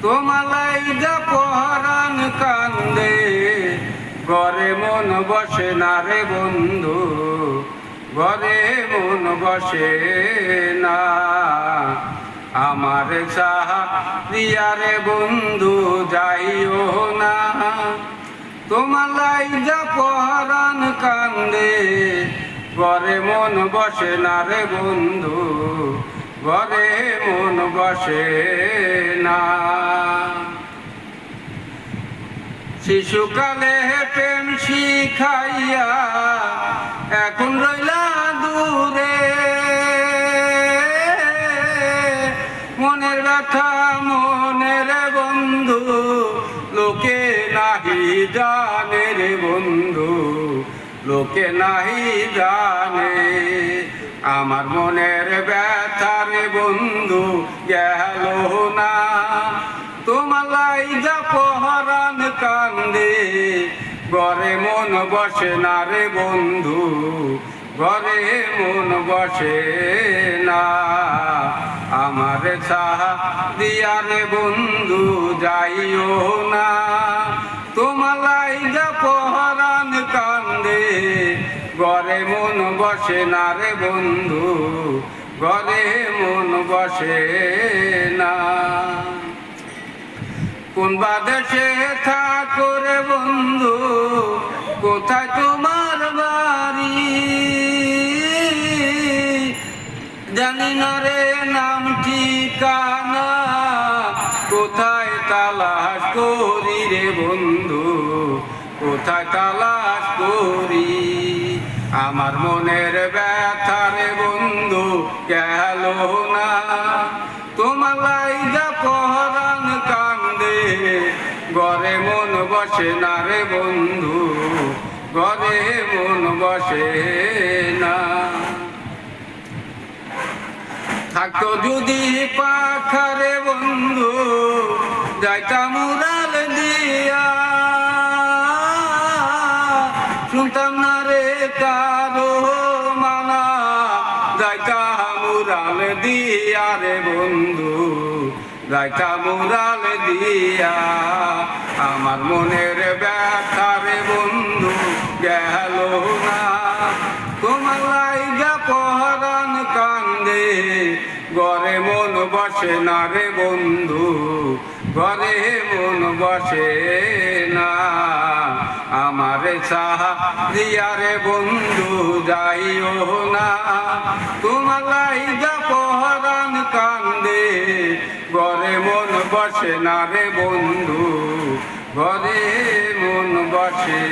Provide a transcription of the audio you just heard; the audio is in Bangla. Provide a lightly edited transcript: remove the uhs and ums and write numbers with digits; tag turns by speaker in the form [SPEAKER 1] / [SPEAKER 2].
[SPEAKER 1] তোমার লাইগা পরাণ কান্দে, ঘরে মন বসে না রে বন্ধু, ঘরে মন বসে না। আমার সাহারিয়া রে বন্ধু যাইও না, তোমার লাইগা পরাণ কান্দে, ঘরে মন বসে না রে বন্ধু, ঘরে মন বসে না। শিশুকালে প্রেম শিখাইয়া এখন রইলা দূরে, মনের ব্যথা মনের বন্ধু লোকে নাহি জানে রে বন্ধু, লোকে নাহি জানে। আমার মনের ব্যথা রে বন্ধু গেল না, তোমার লাইগা পরাণ কান্দে, ঘরে মন বসে না রে বন্ধু, ঘরে মন বসে না। আমার সাহারিয়া রে বন্ধু যাইও না, তোমার লাইগা পরাণ কান্দে, ঘরে মন বসে না রে বন্ধু, ঘরে মন বসে না। কোন বাদেশে থাকো রে বন্ধু, কোথায় তোমার বাড়ি, জানি না রে নাম ঠিকানা, কোথায় তালাশ করি রে বন্ধু, কোথায় তালাশ করি। আমার মনের ব্যথা রে বন্ধু গেল না, তোমার লাইগা পরাণ কান্দে, ঘরে মন বসে না রে বন্ধু, ঘরে মন বসে না। থাকতো যদি পাখা রে বন্ধু, যাইতাম উড়াল দিয়া, শুনতাম না রে কারো মানা, যাইতাম উড়াল দিয়া রে বন্ধু, যাইতাম উড়াল দিয়া। আমার মনের ব্যথা রে বন্ধু গেল না, তোমার লাইগা পরাণ কান্দে, ঘরে মন বসে না রে বন্ধু, ঘরে মন বসে না। আমার সাহারিয়া রে বন্ধু যাইও না, তোমার লাইগা পরাণ কান্দে, ঘরে মন বসে না রে বন্ধু, ঘরে মন বসে